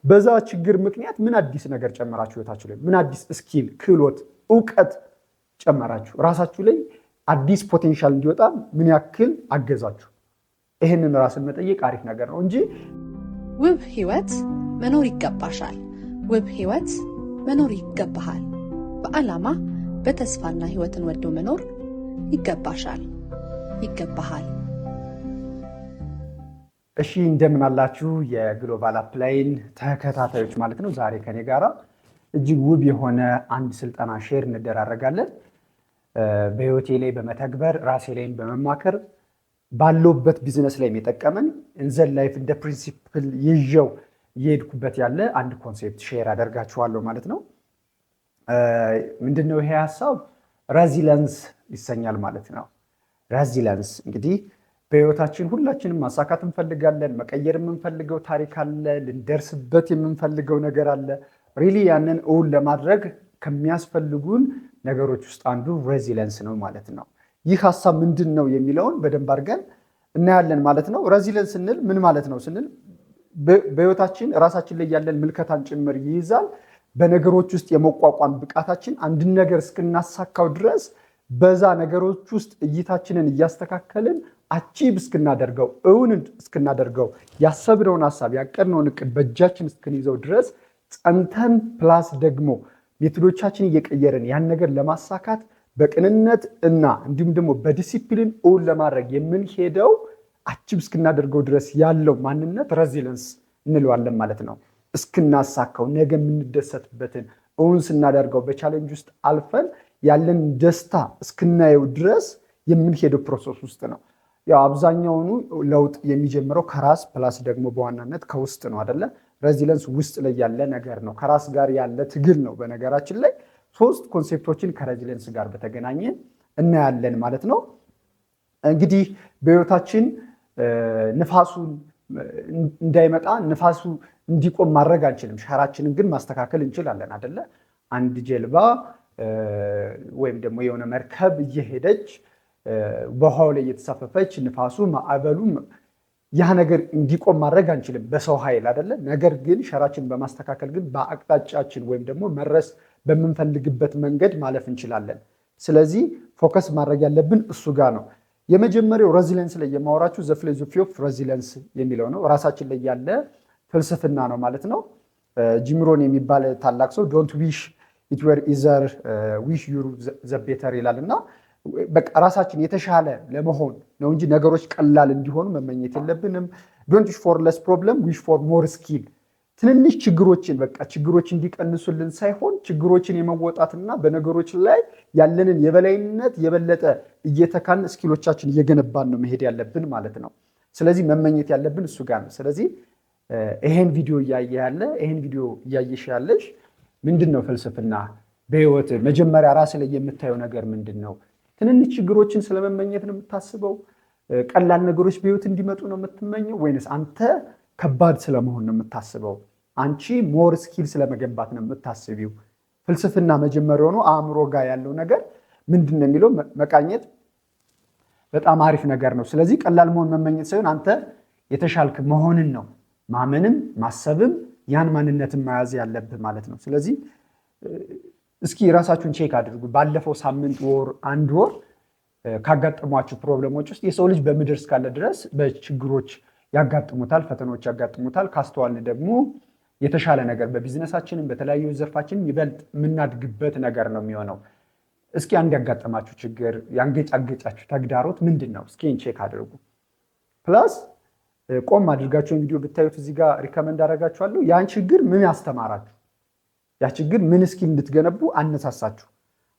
በዛ ችግር ምክንያት ምን አዲስ ነገር ጨመራችሁ ህይወታችሁ ላይ? ምን አዲስ ስኪል፣ ክህሎት፣ ዕውቀት ጨመራችሁ? ራሳችሁ ላይ አዲስ ፖቴንሻል እንዲወጣ ምን ያክል አገዛችሁ? ይሄንን ራስን መጠየቅ አሪፍ ነገር ነው እንጂ ውብ ህይወት መኖር ይገባሻል። ውብ ህይወት መኖር ይገባሃል። በዓላማ በተስፋና ህይወትን ወዶ መኖር ይገባሻል፣ ይገባሃል። እሺ እንደምን አላችሁ የግሎባል አፕላይን ተከታታዮች ማለት ነው። ዛሬ ከኔ ጋራ እጅግ ውብ የሆነ አንድ ስልጠና ሼር እንደራረጋለን። በህይወቴ ላይ በመተግበር ራሴ ላይም በመማከር ባለውበት ቢዝነስ ላይ የጠቀመን ኢንዘን ላይፍ እንደ ፕሪንሲፕል ይዤው እየሄድኩበት ያለ አንድ ኮንሴፕት ሼር አደርጋችኋለሁ ማለት ነው። ምንድነው ይሄ ሀሳብ? ሬዚለንስ ይሰኛል ማለት ነው። ሬዚለንስ እንግዲህ በህይወታችን ሁላችንም ማሳካት እንፈልጋለን። መቀየር የምንፈልገው ታሪክ አለ። ልንደርስበት የምንፈልገው ነገር አለ። ሪሊ ያንን እውን ለማድረግ ከሚያስፈልጉን ነገሮች ውስጥ አንዱ ሬዚለንስ ነው ማለት ነው። ይህ ሀሳብ ምንድን ነው የሚለውን በደንብ አድርገን እናያለን ማለት ነው። ሬዚለንስ ስንል ምን ማለት ነው ስንል በህይወታችን ራሳችን ላይ ያለን ምልከታን ጭምር ይይዛል። በነገሮች ውስጥ የመቋቋም ብቃታችን አንድን ነገር እስክናሳካው ድረስ በዛ ነገሮች ውስጥ እይታችንን እያስተካከልን አቺቭ እስክናደርገው እውን እስክናደርገው ያሰብነውን ሀሳብ ያቀድነውን እቅድ በእጃችን እስክንይዘው ድረስ ጸንተን ፕላስ ደግሞ ሜቶዶቻችን እየቀየርን ያን ነገር ለማሳካት በቅንነት እና እንዲሁም ደግሞ በዲሲፕሊን እውን ለማድረግ የምንሄደው አቺቭ እስክናደርገው ድረስ ያለው ማንነት ሬዚለንስ እንለዋለን ማለት ነው። እስክናሳካው ነገ የምንደሰትበትን እውን ስናደርገው በቻሌንጅ ውስጥ አልፈን ያለን ደስታ እስክናየው ድረስ የምንሄደው ፕሮሰስ ውስጥ ነው። ያው አብዛኛውኑ ለውጥ የሚጀምረው ከራስ ፕላስ ደግሞ በዋናነት ከውስጥ ነው አይደለ? ሬዚለንስ ውስጥ ላይ ያለ ነገር ነው። ከራስ ጋር ያለ ትግል ነው። በነገራችን ላይ 3 ኮንሴፕቶችን ከሬዚለንስ ጋር በተገናኘ እናያለን ማለት ነው። እንግዲህ በህይወታችን ንፋሱን እንዳይመጣ ንፋሱ እንዲቆም ማድረግ አንችልም። ሸራችንን ግን ማስተካከል እንችላለን አይደለ? አንድ ጀልባ ወይም ደግሞ የሆነ መርከብ እየሄደች በውሃው ላይ እየተሳፈፈች ንፋሱ ማዕበሉ ያ ነገር እንዲቆም ማድረግ አንችልም በሰው ኃይል አይደለ? ነገር ግን ሸራችንን በማስተካከል ግን በአቅጣጫችን ወይም ደግሞ መድረስ በምንፈልግበት መንገድ ማለፍ እንችላለን። ስለዚህ ፎከስ ማድረግ ያለብን እሱ ጋር ነው። የመጀመሪያው ሬዚለንስ ላይ የማወራችሁ ዘ ፊሎሶፊ ኦፍ ሬዚለንስ የሚለው ነው። ራሳችን ላይ ያለ ፍልስፍና ነው ማለት ነው። ጂም ሮን የሚባል ታላቅ ሰው ዶንት ዊሽ ኢት ዌር ኢዘር ዊሽ ዩር ዘ ቤተር ይላል እና በቃ ራሳችን የተሻለ ለመሆን ነው እንጂ ነገሮች ቀላል እንዲሆኑ መመኘት የለብንም። ዶንት ዊሽ ፎር ለስ ፕሮብለም ዊሽ ፎር ሞር ስኪል። ትንንሽ ችግሮችን በቃ ችግሮች እንዲቀንሱልን ሳይሆን ችግሮችን የመወጣትና በነገሮች ላይ ያለንን የበላይነት የበለጠ እየተካን ስኪሎቻችን እየገነባን ነው መሄድ ያለብን ማለት ነው። ስለዚህ መመኘት ያለብን እሱ ጋር ነው። ስለዚህ ይሄን ቪዲዮ እያየ ያለ ይሄን ቪዲዮ እያየሽ ያለሽ ምንድን ነው ፍልስፍና በህይወት መጀመሪያ ራስ ላይ የምታየው ነገር ምንድን ነው? ትንንሽ ችግሮችን ስለመመኘት ነው የምታስበው? ቀላል ነገሮች በህይወት እንዲመጡ ነው የምትመኘው? ወይንስ አንተ ከባድ ስለመሆን ነው የምታስበው? አንቺ ሞር ስኪል ስለመገንባት ነው የምታስቢው? ፍልስፍና መጀመሪያ ሆኖ አእምሮ ጋር ያለው ነገር ምንድን ነው የሚለው መቃኘት በጣም አሪፍ ነገር ነው። ስለዚህ ቀላል መሆን መመኘት ሳይሆን አንተ የተሻልክ መሆንን ነው ማመንም ማሰብም ያን ማንነትን መያዝ ያለብህ ማለት ነው። ስለዚህ እስኪ ራሳችሁን ቼክ አድርጉ። ባለፈው ሳምንት ወር አንድ ወር ካጋጠሟችሁ ፕሮብለሞች ውስጥ የሰው ልጅ በምድር እስካለ ድረስ በችግሮች ያጋጥሙታል፣ ፈተናዎች ያጋጥሙታል። ካስተዋልን ደግሞ የተሻለ ነገር በቢዝነሳችንም በተለያዩ ዘርፋችንም ይበልጥ የምናድግበት ነገር ነው የሚሆነው። እስኪ አንድ ያጋጠማችሁ ችግር ያንገጫገጫችሁ ተግዳሮት ምንድን ነው? እስኪ ቼክ አድርጉ። ፕላስ ቆም አድርጋችሁን ቪዲዮ ብታዩት እዚህ ጋር ሪከመንድ አደርጋችኋለሁ። ያን ችግር ምን ያስተማራችሁ? ያ ችግር ምን እስኪ እንድትገነቡ አነሳሳችሁ?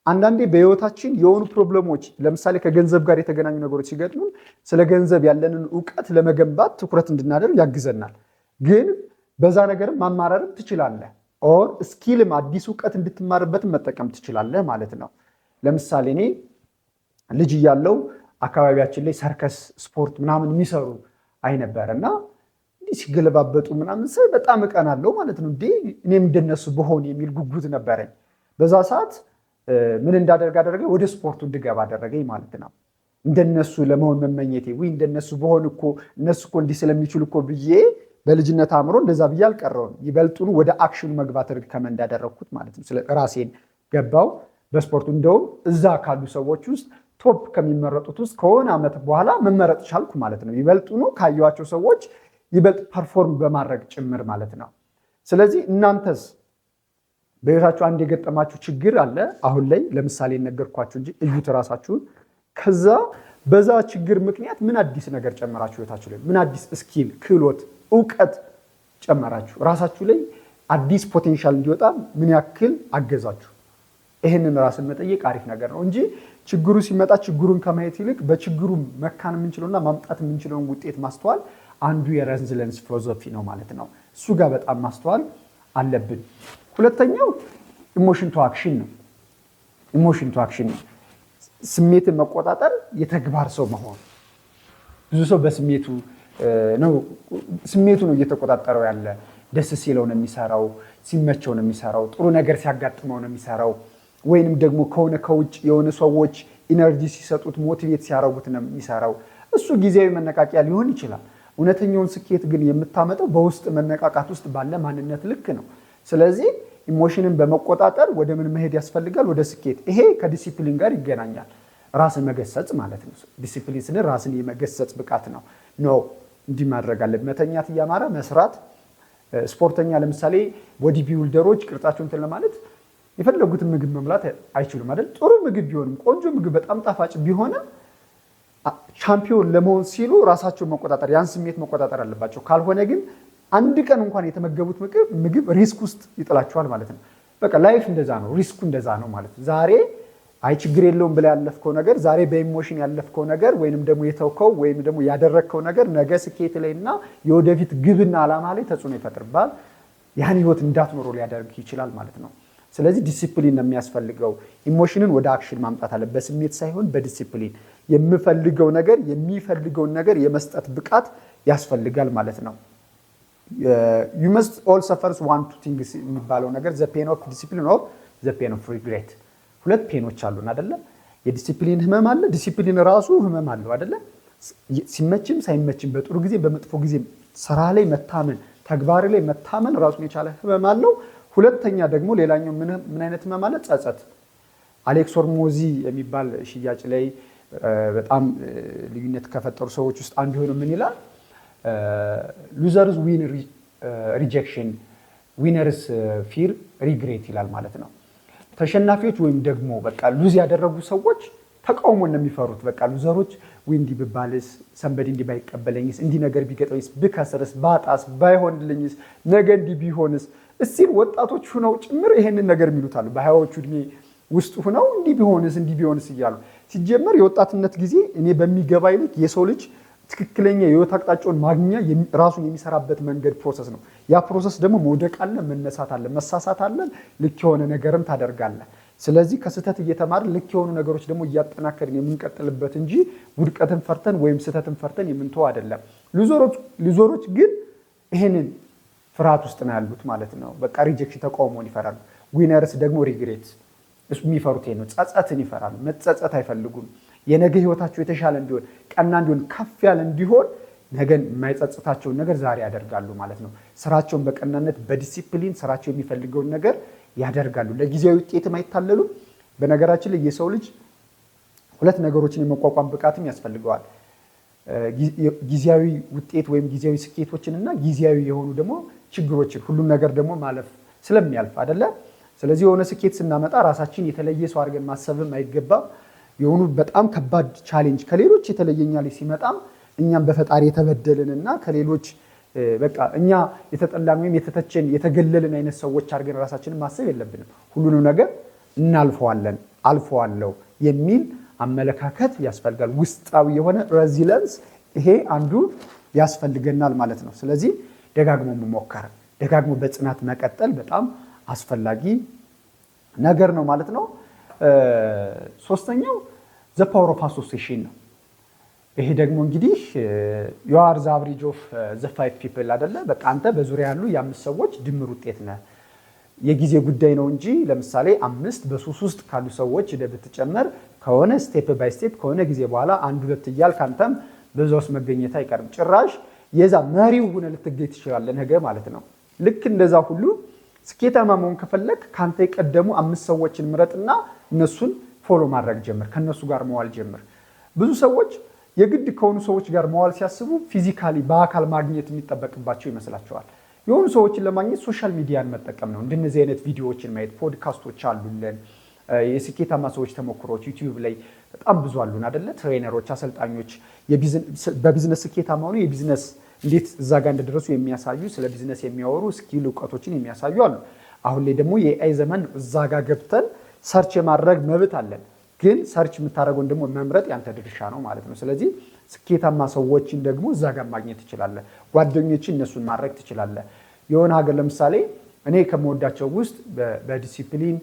አንዳንዴ በህይወታችን የሆኑ ፕሮብለሞች ለምሳሌ ከገንዘብ ጋር የተገናኙ ነገሮች ሲገጥሙን ስለ ገንዘብ ያለንን ዕውቀት ለመገንባት ትኩረት እንድናደርግ ያግዘናል። ግን በዛ ነገርም ማማረርም ትችላለህ። ኦር ስኪልም አዲስ ዕውቀት እንድትማርበትም መጠቀም ትችላለህ ማለት ነው። ለምሳሌ እኔ ልጅ እያለሁ አካባቢያችን ላይ ሰርከስ ስፖርት ምናምን የሚሰሩ አይ ነበር እና እንዲህ ሲገለባበጡ ምናምን ሳይ በጣም እቀናለሁ ማለት ነው። እኔም እንደነሱ በሆን የሚል ጉጉት ነበረኝ። በዛ ሰዓት ምን እንዳደርግ አደረገኝ? ወደ ስፖርቱ እንድገባ አደረገኝ ማለት ነው። እንደነሱ ለመሆን መመኘቴ ወይ እንደነሱ በሆን እኮ እነሱ እኮ እንዲህ ስለሚችሉ እኮ ብዬ በልጅነት አእምሮ እንደዛ ብዬ አልቀረውም። ይበልጡኑ ወደ አክሽኑ መግባት ሪከመንድ እንዳደረግኩት ማለት ነው። ራሴን ገባው በስፖርቱ። እንደውም እዛ ካሉ ሰዎች ውስጥ ቶፕ ከሚመረጡት ውስጥ ከሆነ ዓመት በኋላ መመረጥ ቻልኩ ማለት ነው። ይበልጡኑ ካየኋቸው ሰዎች ይበልጥ ፐርፎርም በማድረግ ጭምር ማለት ነው። ስለዚህ እናንተስ በህይወታችሁ አንድ የገጠማችሁ ችግር አለ አሁን ላይ ለምሳሌ ነገርኳችሁ እንጂ እዩት ራሳችሁን። ከዛ በዛ ችግር ምክንያት ምን አዲስ ነገር ጨመራችሁ ህይወታችሁ ላይ? ምን አዲስ ስኪል፣ ክህሎት፣ እውቀት ጨመራችሁ? ራሳችሁ ላይ አዲስ ፖቴንሻል እንዲወጣ ምን ያክል አገዛችሁ? ይህንን ራስን መጠየቅ አሪፍ ነገር ነው እንጂ ችግሩ ሲመጣ ችግሩን ከማየት ይልቅ በችግሩ መካን የምንችለውና ማምጣት የምንችለውን ውጤት ማስተዋል አንዱ የሬዚሊየንስ ፊሎሶፊ ነው ማለት ነው። እሱ ጋር በጣም ማስተዋል አለብን። ሁለተኛው ኢሞሽን ቱ አክሽን ነው። ኢሞሽን ቱ አክሽን ነው። ስሜትን መቆጣጠር፣ የተግባር ሰው መሆን። ብዙ ሰው በስሜቱ ነው እየተቆጣጠረው ያለ። ደስ ሲለው ነው የሚሰራው፣ ሲመቸው ነው የሚሰራው፣ ጥሩ ነገር ሲያጋጥመው ነው የሚሰራው፣ ወይንም ደግሞ ከሆነ ከውጭ የሆነ ሰዎች ኢነርጂ ሲሰጡት ሞቲቬት ሲያደርጉት ነው የሚሰራው። እሱ ጊዜያዊ መነቃቂያ ሊሆን ይችላል። እውነተኛውን ስኬት ግን የምታመጣው በውስጥ መነቃቃት ውስጥ ባለ ማንነት ልክ ነው። ስለዚህ ኢሞሽንን በመቆጣጠር ወደ ምን መሄድ ያስፈልጋል? ወደ ስኬት። ይሄ ከዲሲፕሊን ጋር ይገናኛል። ራስን መገሰጽ ማለት ነው። ዲሲፕሊን ስንል ራስን የመገሰጽ ብቃት ነው። እንዲህ ማድረግ አለብን። መተኛት እያማረ መስራት። ስፖርተኛ ለምሳሌ ቦዲ ቢልደሮች ቅርጻቸውን እንትን ለማለት የፈለጉትን ምግብ መብላት አይችሉም አይደል? ጥሩ ምግብ ቢሆንም ቆንጆ ምግብ በጣም ጣፋጭ ቢሆንም ቻምፒዮን ለመሆን ሲሉ ራሳቸውን መቆጣጠር፣ ያን ስሜት መቆጣጠር አለባቸው። ካልሆነ ግን አንድ ቀን እንኳን የተመገቡት ምግብ ሪስክ ውስጥ ይጥላቸዋል ማለት ነው። በቃ ላይፍ እንደዛ ነው፣ ሪስኩ እንደዛ ነው ማለት ነው። ዛሬ አይ ችግር የለውም ብለህ ያለፍከው ነገር፣ ዛሬ በኢሞሽን ያለፍከው ነገር ወይንም ደግሞ የተውከው ወይም ደግሞ ያደረግከው ነገር ነገ ስኬት ላይና የወደፊት ግብና ዓላማ ላይ ተጽዕኖ ይፈጥርባል። ያን ህይወት እንዳትኖሩ ሊያደርግ ይችላል ማለት ነው። ስለዚህ ዲሲፕሊን ነው የሚያስፈልገው። ኢሞሽንን ወደ አክሽን ማምጣት አለ፣ በስሜት ሳይሆን በዲሲፕሊን። የሚፈልገውን ነገር የመስጠት ብቃት ያስፈልጋል ማለት ነው። you must all suffer one two things የሚባለው ነገር the pain of discipline or the pain of regret። ሁለት ፔኖች አሉን አይደለ? የዲሲፕሊን ህመም አለ፣ ዲሲፕሊን ራሱ ህመም አለው አይደለ? ሲመችም ሳይመችም በጥሩ ጊዜ በመጥፎ ጊዜ ስራ ላይ መታመን፣ ተግባር ላይ መታመን ራሱን የቻለ ህመም አለው። ሁለተኛ ደግሞ ሌላኛው ምን አይነት ህመም አለ? ጸጸት። አሌክስ ሆርሞዚ የሚባል ሽያጭ ላይ በጣም ልዩነት ከፈጠሩ ሰዎች ውስጥ አንዱ ሆኖ ምን ይላል? ሉዘርስ ዊን ሪጀክሽን ዊነርስ ፊር ሪግሬት ይላል ማለት ነው። ተሸናፊዎች ወይም ደግሞ በቃ ሉዝ ያደረጉ ሰዎች ተቃውሞ ነው የሚፈሩት። በቃ ሉዘሮች እንዲህ ብባልስ፣ ሰንበዲ እንዲህ ባይቀበለኝስ፣ እንዲህ ነገር ቢገጥመኝስ፣ ብከስርስ፣ ባጣስ፣ ባይሆንልኝስ፣ ነገ እንዲህ ቢሆንስ፣ እስቲል ወጣቶች ሁነው ጭምር ይሄንን ነገር የሚሉታሉ። በሀያዎቹ እድሜ ውስጥ ሁነው እንዲህ ቢሆንስ እያሉ። ሲጀመር የወጣትነት ጊዜ እኔ በሚገባ ይልቅ የሰው ልጅ ትክክለኛ የህይወት አቅጣጫውን ማግኛ ራሱን የሚሰራበት መንገድ ፕሮሰስ ነው። ያ ፕሮሰስ ደግሞ መውደቅ አለ፣ መነሳት አለ፣ መሳሳት አለ፣ ልክ የሆነ ነገርም ታደርጋለህ። ስለዚህ ከስህተት እየተማርን ልክ የሆኑ ነገሮች ደግሞ እያጠናከርን የምንቀጥልበት እንጂ ውድቀትን ፈርተን ወይም ስህተትን ፈርተን የምንተው አይደለም። ሉዘሮች ግን ይሄንን ፍርሃት ውስጥ ነው ያሉት ማለት ነው። በቃ ሪጀክሽን፣ ተቃውሞን ይፈራሉ። ዊነርስ ደግሞ ሪግሬት፣ እሱ የሚፈሩት ነው፣ ጸጸትን ይፈራሉ። መጸጸት አይፈልጉም። የነገ ህይወታቸው የተሻለ እንዲሆን፣ ቀና እንዲሆን፣ ከፍ ያለ እንዲሆን ነገን የማይጸጽታቸውን ነገር ዛሬ ያደርጋሉ ማለት ነው። ስራቸውን በቀናነት በዲሲፕሊን ስራቸው የሚፈልገውን ነገር ያደርጋሉ። ለጊዜያዊ ውጤትም አይታለሉም። በነገራችን ላይ የሰው ልጅ ሁለት ነገሮችን የመቋቋም ብቃትም ያስፈልገዋል። ጊዜያዊ ውጤት ወይም ጊዜያዊ ስኬቶችን እና ጊዜያዊ የሆኑ ደግሞ ችግሮችን፣ ሁሉም ነገር ደግሞ ማለፍ ስለሚያልፍ አይደለ? ስለዚህ የሆነ ስኬት ስናመጣ ራሳችን የተለየ ሰው አድርገን ማሰብም አይገባም። የሆኑ በጣም ከባድ ቻሌንጅ ከሌሎች የተለየኛ ላይ ሲመጣም እኛም በፈጣሪ የተበደልንና ከሌሎች በቃ እኛ የተጠላን ወይም የተተቸን የተገለልን አይነት ሰዎች አድርገን ራሳችንን ማሰብ የለብንም። ሁሉንም ነገር እናልፈዋለን፣ አልፈዋለሁ የሚል አመለካከት ያስፈልጋል። ውስጣዊ የሆነ ሬዚሊየንስ ይሄ አንዱ ያስፈልገናል ማለት ነው። ስለዚህ ደጋግሞ መሞከር፣ ደጋግሞ በጽናት መቀጠል በጣም አስፈላጊ ነገር ነው ማለት ነው። ሶስተኛው ዘ ፓወር ኦፍ አሶሲዬሽን ነው። ይሄ ደግሞ እንግዲህ you are the average of the 5 people አይደለ? በቃ አንተ በዙሪያ ያሉ የአምስት ሰዎች ድምር ውጤት ነህ። የጊዜ ጉዳይ ነው እንጂ ለምሳሌ 5 በሱስ ውስጥ ካሉ ሰዎች ብትጨመር ከሆነ ስቴፕ ባይ ስቴፕ ከሆነ ጊዜ በኋላ 1 2 እያልክ አንተም በዛ ውስጥ መገኘት አይቀርም። ጭራሽ የዛ መሪው ሆነ ልትገኝ ትችላለህ ነገ ማለት ነው። ልክ እንደዛ ሁሉ ስኬታማ መሆን ከፈለክ ካንተ የቀደሙ 5 ሰዎችን ምረጥና እነሱን ፎሎ ማድረግ ጀምር፣ ከነሱ ጋር መዋል ጀምር። ብዙ ሰዎች የግድ ከሆኑ ሰዎች ጋር መዋል ሲያስቡ ፊዚካሊ በአካል ማግኘት የሚጠበቅባቸው ይመስላቸዋል። የሆኑ ሰዎችን ለማግኘት ሶሻል ሚዲያን መጠቀም ነው። እንደነዚህ አይነት ቪዲዮዎችን ማየት፣ ፖድካስቶች አሉልን፣ የስኬታማ ሰዎች ተሞክሮች ዩቲዩብ ላይ በጣም ብዙ አሉን አይደለ? ትሬነሮች፣ አሰልጣኞች በቢዝነስ ስኬታማ ሆኑ የቢዝነስ እንዴት እዛ ጋር እንደደረሱ የሚያሳዩ ስለ ቢዝነስ የሚያወሩ ስኪል እውቀቶችን የሚያሳዩ አሉ። አሁን ላይ ደግሞ የኤአይ ዘመን እዛ ጋር ገብተን ሰርች የማድረግ መብት አለን። ግን ሰርች የምታደርገውን ደግሞ መምረጥ ያንተ ድርሻ ነው ማለት ነው። ስለዚህ ስኬታማ ሰዎችን ደግሞ እዛ ጋር ማግኘት ትችላለህ። ጓደኞችን እነሱን ማድረግ ትችላለህ። የሆነ ሀገር ለምሳሌ እኔ ከምወዳቸው ውስጥ በዲሲፕሊን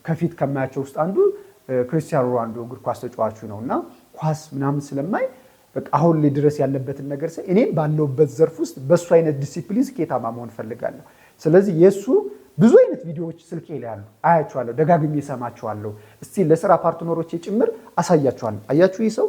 ከፊት ከማያቸው ውስጥ አንዱ ክርስቲያኖ ሮናልዶ እግር ኳስ ተጫዋቹ ነው እና ኳስ ምናምን ስለማይ በቃ አሁን ላይ ድረስ ያለበትን ነገር እኔም ባለውበት ዘርፍ ውስጥ በሱ አይነት ዲሲፕሊን ስኬታማ መሆን ፈልጋለሁ። ስለዚህ የሱ ብዙ አይነት ቪዲዮዎች ስልኬ ላይ አሉ፣ አያቸዋለሁ፣ ደጋግሜ እሰማቸዋለሁ። እስቲ ለስራ ፓርትነሮቼ ጭምር አሳያቸዋለሁ። አያችሁ ይህ ሰው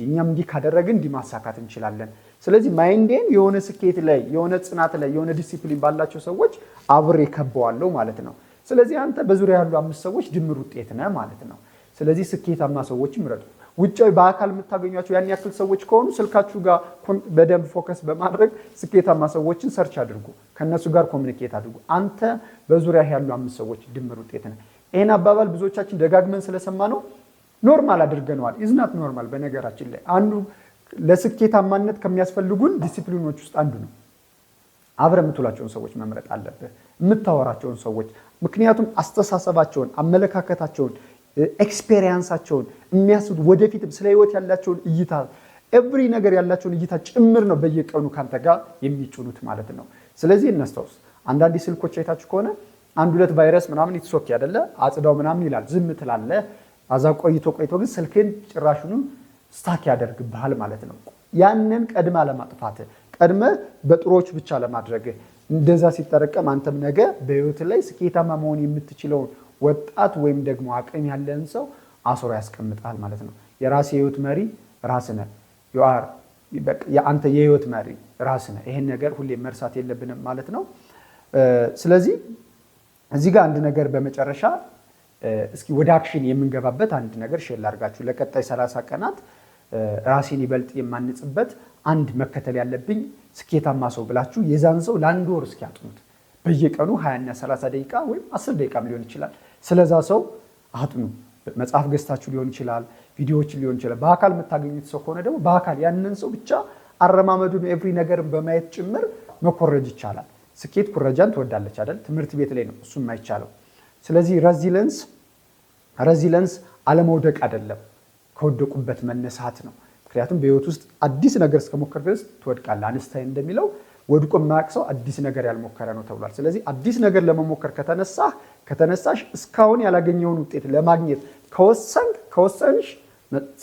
እኛም እንዲህ ካደረግን እንዲህ ማሳካት እንችላለን። ስለዚህ ማይንዴን የሆነ ስኬት ላይ የሆነ ጽናት ላይ የሆነ ዲሲፕሊን ባላቸው ሰዎች አብሬ ከበዋለሁ ማለት ነው። ስለዚህ አንተ በዙሪያ ያሉ 5 ሰዎች ድምር ውጤት ነህ ማለት ነው። ስለዚህ ስኬታማ ሰዎች ምረጡ። ውጫዊ በአካል የምታገኟቸው ያን ያክል ሰዎች ከሆኑ ስልካችሁ ጋር በደንብ ፎከስ በማድረግ ስኬታማ ሰዎችን ሰርች አድርጉ፣ ከነሱ ጋር ኮሚኒኬት አድርጉ። አንተ በዙሪያ ያሉ 5 ሰዎች ድምር ውጤት ነህ። ይሄን አባባል ብዙዎቻችን ደጋግመን ስለሰማ ነው ኖርማል አድርገነዋል። ኢዝናት ኖርማል። በነገራችን ላይ አንዱ ለስኬታማነት ከሚያስፈልጉን ዲሲፕሊኖች ውስጥ አንዱ ነው። አብረህ የምትውላቸውን ሰዎች መምረጥ አለብህ፣ የምታወራቸውን ሰዎች። ምክንያቱም አስተሳሰባቸውን፣ አመለካከታቸውን፣ ኤክስፔሪየንሳቸውን የሚያስቡት ወደፊትም ስለ ህይወት ያላቸውን እይታ ኤቭሪ ነገር ያላቸውን እይታ ጭምር ነው በየቀኑ ካንተ ጋር የሚጭኑት ማለት ነው። ስለዚህ እናስታውስ። አንዳንድ ስልኮች አይታችሁ ከሆነ 1-2 ቫይረስ ምናምን ይትሶክ ያደለ አጽዳው ምናምን ይላል፣ ዝም ትላለህ። አዛ ቆይቶ ግን ስልክን ጭራሹኑ ስታክ ያደርግብሃል ማለት ነው። ያንን ቀድማ ለማጥፋት ቀድመ በጥሮች ብቻ ለማድረግ እንደዛ ሲጠረቀም አንተም ነገ በህይወት ላይ ስኬታማ መሆን የምትችለውን ወጣት ወይም ደግሞ አቅም ያለን ሰው አስሮ ያስቀምጣል ማለት ነው። የራስ የህይወት መሪ ራስ ነህ። የአንተ የህይወት መሪ ራስ ነህ። ይሄን ነገር ሁሌ መርሳት የለብንም ማለት ነው። ስለዚህ እዚህ ጋር አንድ ነገር በመጨረሻ እስኪ ወደ አክሽን የምንገባበት አንድ ነገር ሼር ላድርጋችሁ። ለቀጣይ 30 ቀናት ራሴን ይበልጥ የማንጽበት አንድ መከተል ያለብኝ ስኬታማ ሰው ብላችሁ የዛን ሰው ለአንድ ወር እስኪ አጥኑት። በየቀኑ 20 እና 30 ደቂቃ ወይም 10 ደቂቃም ሊሆን ይችላል። ስለዛ ሰው አጥኑ። መጽሐፍ ገዝታችሁ ሊሆን ይችላል፣ ቪዲዮዎችን ሊሆን ይችላል። በአካል የምታገኙት ሰው ከሆነ ደግሞ በአካል ያንን ሰው ብቻ አረማመዱን ኤቭሪ ነገርን በማየት ጭምር መኮረጅ ይቻላል። ስኬት ኩረጃን ትወዳለች አይደል? ትምህርት ቤት ላይ ነው እሱም የማይቻለው። ስለዚህ ሬዚለንስ አለመውደቅ አይደለም፣ ከወደቁበት መነሳት ነው። ምክንያቱም በህይወት ውስጥ አዲስ ነገር እስከሞከር ድረስ ትወድቃለህ። አንስታይን እንደሚለው ወድቆ የማያውቅ ሰው አዲስ ነገር ያልሞከረ ነው ተብሏል። ስለዚህ አዲስ ነገር ለመሞከር ከተነሳሽ እስካሁን ያላገኘውን ውጤት ለማግኘት ከወሰንሽ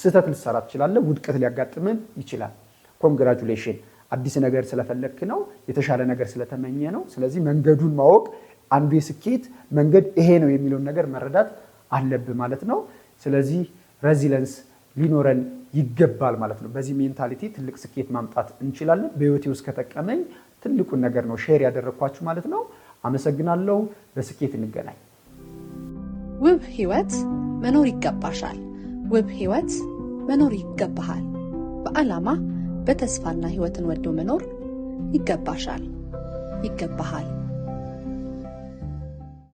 ስህተት ልትሰራ ትችላለህ። ውድቀት ሊያጋጥምን ይችላል። ኮንግራጁሌሽን፣ አዲስ ነገር ስለፈለክ ነው፣ የተሻለ ነገር ስለተመኘ ነው። ስለዚህ መንገዱን ማወቅ አንዱ የስኬት መንገድ ይሄ ነው የሚለውን ነገር መረዳት አለብህ ማለት ነው። ስለዚህ ሬዚለንስ ሊኖረን ይገባል ማለት ነው። በዚህ ሜንታሊቲ ትልቅ ስኬት ማምጣት እንችላለን። በህይወቴ ውስጥ ከተጠቀመኝ ትልቁን ነገር ነው ሼር ያደረኳችሁ ማለት ነው። አመሰግናለሁ። በስኬት እንገናኝ። ውብ ህይወት መኖር ይገባሻል። ውብ ህይወት መኖር ይገባሃል። በዓላማ በተስፋና ህይወትን ወዶ መኖር ይገባሻል፣ ይገባሃል።